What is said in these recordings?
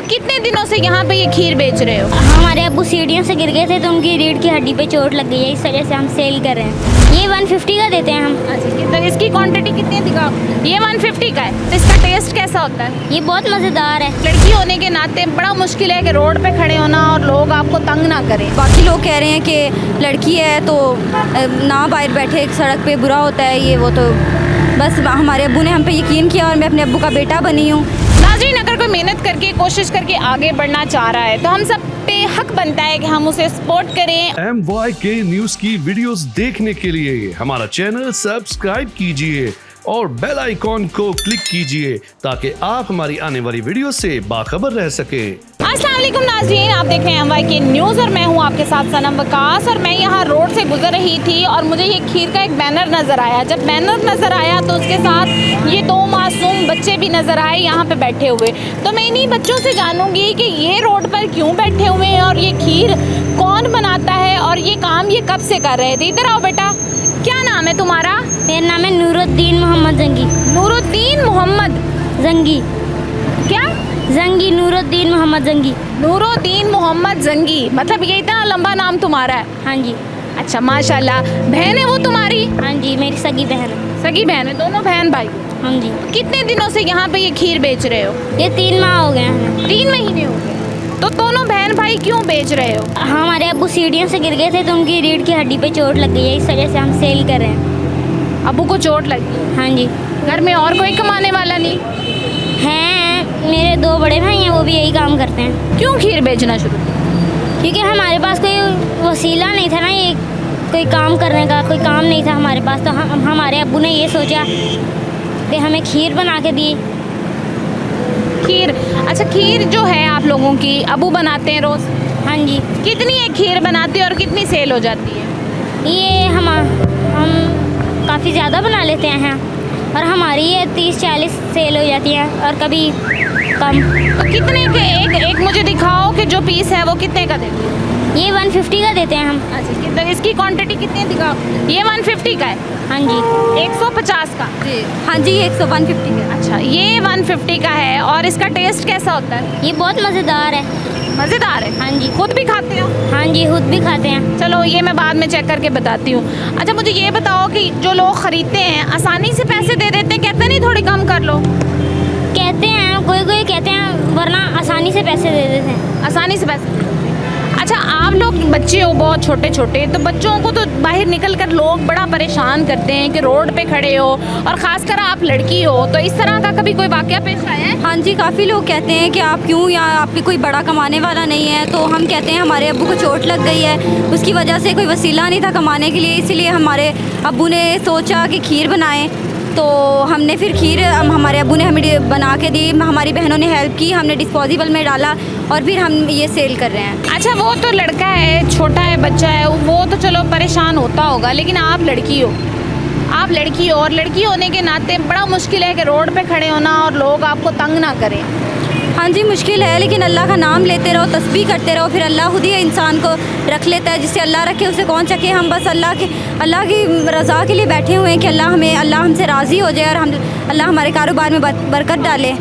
कितने दिनों से यहाँ पे ये खीर बेच रहे हो? हमारे अब्बू सीढ़ियों से गिर गए थे तो उनकी रीढ़ की हड्डी पे चोट लग गई है, इस वजह से हम सेल कर रहे हैं। ये 150 का देते हैं हम। अच्छा, तो इसकी क्वांटिटी कितनी है दिखाओ? ये 150 का है। तो इसका टेस्ट कैसा होता है? ये बहुत मज़ेदार है। लड़की होने के नाते बड़ा मुश्किल है कि रोड पे खड़े होना और लोग आपको तंग ना करें। बाकी लोग कह रहे हैं कि लड़की है तो ना बाहर बैठे, सड़क पे बुरा होता है ये वो, तो बस हमारे अब्बू ने हम पे यकीन किया और मैं अपने अब्बू का बेटा बनी हूँ। नाज़रीन, अगर कोई मेहनत करके कोशिश करके आगे बढ़ना चाह रहा है तो हम सब पे हक बनता है कि हम उसे सपोर्ट करें। MYK न्यूज की वीडियोस देखने के लिए हमारा चैनल सब्सक्राइब कीजिए और बेल आइकॉन को क्लिक कीजिए ताकि आप हमारी आने वाली वीडियो से बाखबर रह सके। अस्सलाम वालेकुम नाज़रीन, आप देख रहे हैं MYK न्यूज़ और मैं हूं आपके साथ सनम वकास। और मैं यहां रोड से गुजर रही थी और मुझे ये खीर का एक बैनर नज़र आया। जब बैनर नज़र आया तो उसके साथ ये 2 मासूम बच्चे भी नज़र आए यहाँ पे बैठे हुए। तो मैं इन्हीं बच्चों से जानूंगी कि ये रोड पर क्यों बैठे हुए हैं और ये खीर कौन बनाता है और ये काम ये कब से कर रहे थे। इधर आओ बेटा, क्या नाम है तुम्हारा? मेरा नाम है नूरुद्दीन मोहम्मद जंगी। नूरुद्दीन मोहम्मद जंगी। क्या? जंगी, नूरुद्दीन मोहम्मद जंगी। नूरुद्दीन मोहम्मद जंगी, मतलब ये इतना लंबा नाम तुम्हारा है? हाँ जी। अच्छा, माशाल्लाह। बहन है वो तुम्हारी? हाँ जी, मेरी सगी बहन है। सगी बहन है, दोनों बहन भाई? हाँ जी। कितने दिनों से यहाँ पे ये खीर बेच रहे हो? ये 3 माह हो गए हैं। 3 महीने हो गए। तो दोनों बहन भाई क्यों बेच रहे हो? हमारे अब्बू सीढ़ियों से गिर गए थे तो उनकी रीढ़ की हड्डी पे चोट लग गई है, इस वजह से हम सेल कर रहे हैं। अबू को चोट लगी? हाँ जी। घर में और कोई कमाने वाला नहीं? हैं, मेरे 2 बड़े भाई हैं, वो भी यही काम करते हैं। क्यों खीर बेचना शुरू? क्योंकि हमारे पास कोई वसीला नहीं था ना, ये कोई काम करने का कोई काम नहीं था हमारे पास, तो हमारे अब्बू ने ये सोचा कि हमें खीर बना के दी। खीर? अच्छा, खीर जो है आप लोगों की अबू बनाते हैं रोज़? हाँ जी। कितनी एक खीर बनाते हैं और कितनी सेल हो जाती है? ये हम काफ़ी ज़्यादा बना लेते हैं और हमारी ये 30-40 सेल हो जाती है और कभी कम। तो कितने के एक मुझे दिखाओ कि जो पीस है वो कितने का देते हैं? ये 150 का देते हैं हम। अच्छा, तो इसकी क्वांटिटी कितनी है दिखाओ? ये 150 का है? हाँ जी। 150 का? जी हाँ जी, 150 का। अच्छा, ये 150 का है और इसका टेस्ट कैसा होता है? ये बहुत मज़ेदार है। मज़ेदार है? हाँ जी। खुद भी खाते हो? हाँ जी, खुद भी खाते हैं। चलो, ये मैं बाद में चेक करके बताती हूँ। अच्छा, मुझे ये बताओ कि जो लोग ख़रीदते हैं आसानी से पैसे दे देते हैं, कहते नहीं थोड़ी कम कर लो? कहते हैं, कोई कोई कहते हैं, वरना आसानी से पैसे दे देते हैं। आसानी से पैसे? अच्छा, आप लोग बच्चे हो बहुत छोटे छोटे, तो बच्चों को तो बाहर निकल कर लोग बड़ा परेशान करते हैं कि रोड पे खड़े हो, और ख़ासकर आप लड़की हो, तो इस तरह का कभी कोई वाक़या पेश आया है? हाँ जी, काफ़ी लोग कहते हैं कि आप क्यों, यहाँ आपके कोई बड़ा कमाने वाला नहीं है, तो हम कहते हैं हमारे अब्बू को चोट लग गई है, उसकी वजह से कोई वसीला नहीं था कमाने के लिए, इसीलिए हमारे अब्बू ने सोचा कि खीर बनाएं। तो हमने फिर खीर हमारे अब्बू ने हमें बना के दी, हमारी बहनों ने हेल्प की, हमने डिस्पोजेबल में डाला और फिर हम ये सेल कर रहे हैं। अच्छा, वो तो लड़का है, छोटा है, बच्चा है, वो तो चलो परेशान होता होगा, लेकिन आप लड़की हो। आप लड़की हो और लड़की होने के नाते बड़ा मुश्किल है कि रोड पे खड़े होना और लोग आपको तंग ना करें। हाँ जी, मुश्किल है, लेकिन अल्लाह का नाम लेते रहो, तस्बीह करते रहो, फिर अल्लाह खुद ही इंसान को रख लेता है। जिससे अल्लाह रखे उसे कौन चके। हम बस अल्लाह की रज़ा के लिए बैठे हुए हैं कि अल्लाह हमसे राज़ी हो जाए और अल्लाह हमारे कारोबार में बरकत डाले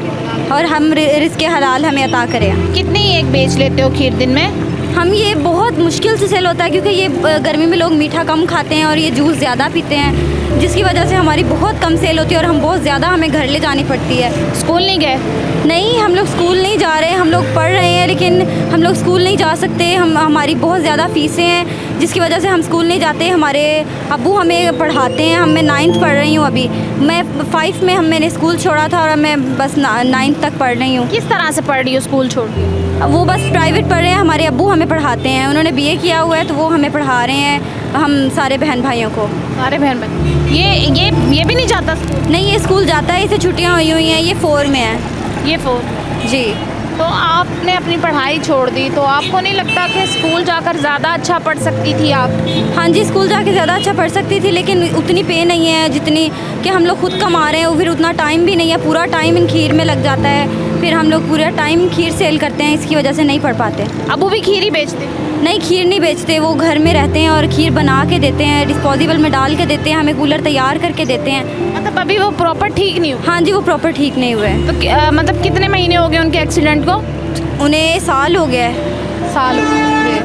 और हम रिज़्क़ हलाल हमें अता करें। कितनी एक बेच लेते हो खीर दिन में? हम ये बहुत मुश्किल से सेल होता है क्योंकि ये गर्मी में लोग मीठा कम खाते हैं और ये जूस ज़्यादा पीते हैं, जिसकी वजह से हमारी बहुत कम सेल होती है और हम बहुत ज़्यादा हमें घर ले जानी पड़ती है। स्कूल नहीं गए? नहीं, हम लोग स्कूल नहीं जा रहे हैं, हम लोग पढ़ रहे हैं, लेकिन हम लोग स्कूल नहीं जा सकते। हमारी बहुत ज़्यादा फ़ीसें हैं जिसकी वजह से हम स्कूल नहीं जाते। हमारे अब्बू हमें पढ़ाते हैं। मैं 9th पढ़ रही हूँ अभी। मैं 5 में मैंने स्कूल छोड़ा था और मैं बस 9th तक पढ़ रही हूँ। किस तरह से पढ़ रही हो स्कूल छोड़ के? वो बस प्राइवेट पढ़ रहे हैं। हमारे अब्बू हमें पढ़ाते हैं, उन्होंने BA किया हुआ है तो वो हमें पढ़ा रहे हैं, हम सारे बहन भाइयों को। सारे बहन भाई? ये भी नहीं जाता स्कूल? नहीं, ये स्कूल जाता है, इसे छुट्टियाँ हुई हैं, ये 4 में है। ये 4? जी। तो आपने अपनी पढ़ाई छोड़ दी, तो आपको नहीं लगता कि स्कूल जाकर ज़्यादा अच्छा पढ़ सकती थी आप? हाँ जी, स्कूल जाके ज़्यादा अच्छा पढ़ सकती थी, लेकिन उतनी पे नहीं है जितनी कि हम लोग खुद कमा रहे हैं, फिर उतना टाइम भी नहीं है, पूरा टाइम इन खीर में लग जाता है, फिर हम लोग पूरा टाइम खीर सेल करते हैं, इसकी वजह से नहीं पढ़ पाते। अबू भी खीर ही बेचते? नहीं, खीर नहीं बेचते, वो घर में रहते हैं और खीर बना के देते हैं, डिस्पोजेबल में डाल के देते हैं, हमें कूलर तैयार करके देते हैं। मतलब अभी वो प्रॉपर ठीक नहीं हुए? हाँ जी, वो प्रॉपर ठीक नहीं हुए। तो मतलब कितने महीने हो गए उनके एक्सीडेंट को? उन्हें साल हो गया है। साल हो गए।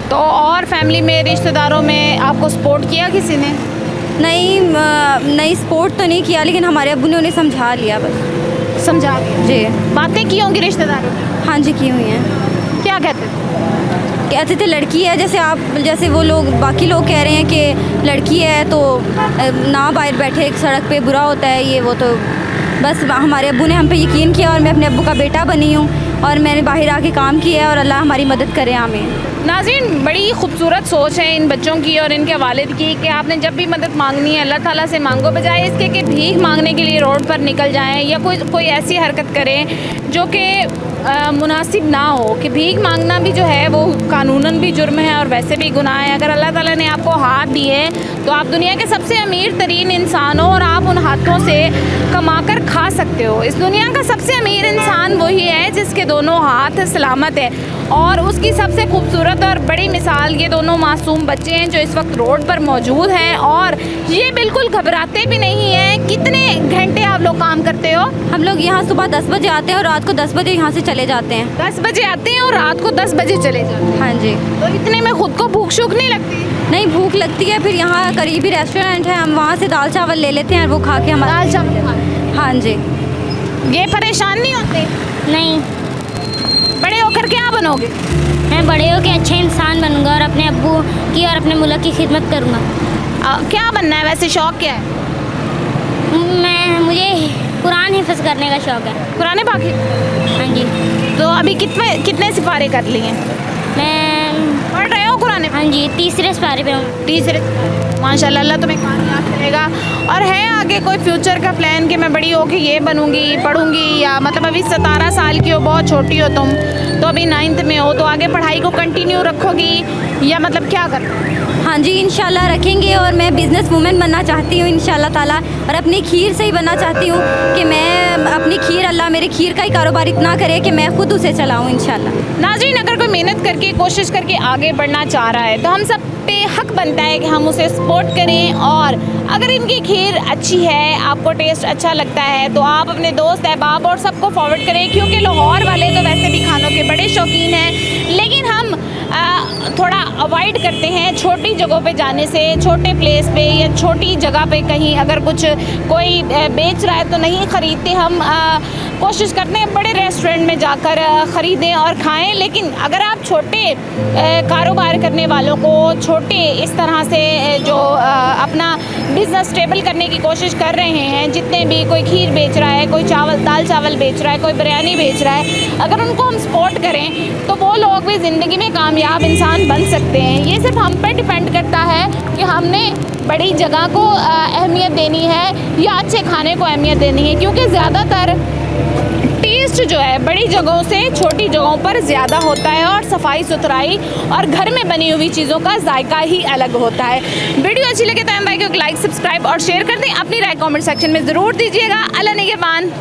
तो और फैमिली में, रिश्तेदारों में आपको सपोर्ट किया किसी ने? नहीं सपोर्ट तो नहीं किया, लेकिन हमारे अब्बू ने उन्हें समझा लिया बस। समझा दिया जी। बातें की होंगी रिश्तेदारों ने? हाँ जी, की हुई हैं। क्या कहते थे? कहते थे लड़की है, जैसे वो लोग बाकी लोग कह रहे हैं कि लड़की है तो ना बाहर बैठे एक सड़क पे बुरा होता है ये वो। तो बस हमारे अब्बू ने हम पे यकीन किया और मैं अपने अब्बू का बेटा बनी हूँ और मैंने बाहर आके काम किया है और अल्लाह हमारी मदद करे, आमीन। नाज़रीन, बड़ी खूबसूरत सोच है इन बच्चों की और इनके वालिद की कि आपने जब भी मदद मांगनी है अल्लाह ताला से मांगो, बजाय इसके कि भीख मांगने के लिए रोड पर निकल जाएं या कोई ऐसी हरकत करें जो कि मुनासिब ना हो। कि भीख मांगना भी जो है वो कानूनन भी जुर्म है और वैसे भी गुनाह है। अगर अल्लाह ताला ने आपको हाथ दिए तो आप दुनिया के सबसे अमीर तरीन इंसान हो और आप उन हाथों से कमा कर खा सकते हो। इस दुनिया का सबसे अमीर इंसान वही है जिसके दोनों हाथ सलामत है और उसकी सबसे खूबसूरत और बड़ी मिसाल ये दोनों मासूम बच्चे हैं जो इस वक्त रोड पर मौजूद हैं और ये बिल्कुल घबराते भी नहीं हैं। कितने घंटे आप लोग काम करते हो? हम लोग यहाँ सुबह 10 बजे आते हैं और रात को 10 बजे यहाँ से चले जाते हैं। 10 बजे आते हैं और रात को 10 बजे चले जाते हैं। हाँ जी। तो इतने में खुद को भूख शूख नहीं लगती? नहीं, भूख लगती है। फिर यहाँ करीबी रेस्टोरेंट है, हम वहाँ से दाल चावल ले लेते हैं और वो खा के हमारा दाल चावल। हाँ जी। ये परेशान नहीं होते? नहीं, बड़े होकर क्या बनोगे? मैं बड़े होकर अच्छे इंसान बनूंगा और अपने अब्बू की और अपने मुल्क की खिदमत करूंगा। क्या बनना है वैसे? शौक क्या है? मुझे कुरान हिफ्ज़ करने का शौक़ है। कुरान पाक? हाँ जी। तो अभी कितने सिपारे कर लिए? मैं पढ़ रहे हो कुरान? हाँ जी, तीसरे सिपारे पे हूँ। तीसरे? माशाल्लाह, अल्लाह तुम्हें कामयाब करेगा। और है आगे कोई फ्यूचर का प्लान कि मैं बड़ी होके ये बनूंगी, पढ़ूंगी, या मतलब अभी 17 साल की हो, बहुत छोटी हो तुम, तो अभी 9th में हो, तो आगे पढ़ाई को कंटिन्यू रखोगी या मतलब क्या कर? हाँ जी, इंशाल्लाह रखेंगे और मैं बिज़नेस वूमेन बनना चाहती हूँ इंशाल्लाह ताला, और अपनी खीर से ही बनना चाहती हूँ कि मैं अपनी खीर, अल्लाह मेरे खीर का ही कारोबार इतना करे कि मैं खुद उसे चलाऊँ इंशाल्लाह। नाज़रीन, अगर कोई मेहनत करके कोशिश करके आगे बढ़ना चाह रहा है तो हम सब पे हक बनता है कि हम उसे सपोर्ट करें। और अगर इनकी खीर अच्छी है, आपको टेस्ट अच्छा लगता है, तो आप अपने दोस्त अहबाब और सबको फॉरवर्ड करें, क्योंकि लाहौर वाले तो वैसे भी खानों के बड़े शौकीन हैं, लेकिन हम थोड़ा अवॉइड करते हैं छोटी जगहों पे जाने से। छोटे प्लेस पे या छोटी जगह पे कहीं अगर कुछ कोई बेच रहा है तो नहीं ख़रीदते, हम कोशिश करते हैं बड़े रेस्टोरेंट में जाकर ख़रीदें और खाएं। लेकिन अगर आप छोटे कारोबार करने वालों को, छोटे इस तरह से जो अपना बिज़नेस स्टेबल करने की कोशिश कर रहे हैं, जितने भी, कोई खीर बेच रहा है, कोई दाल चावल बेच रहा है, कोई बिरयानी बेच रहा है, अगर उनको हम सपोर्ट करें तो वो लोग भी ज़िंदगी में कामयाब इंसान बन सकते हैं। ये सिर्फ हम पर डिपेंड करता है कि हमने बड़ी जगह को अहमियत देनी है या अच्छे खाने को अहमियत देनी है, क्योंकि ज़्यादातर टेस्ट जो है बड़ी जगहों से छोटी जगहों पर ज़्यादा होता है और सफाई सुथराई और घर में बनी हुई चीज़ों का जायका ही अलग होता है। वीडियो अच्छी लगे तो भाई को लाइक, सब्सक्राइब और शेयर कर दें। अपनी राय कमेंट सेक्शन में ज़रूर दीजिएगा। अल्लाह निगहबान।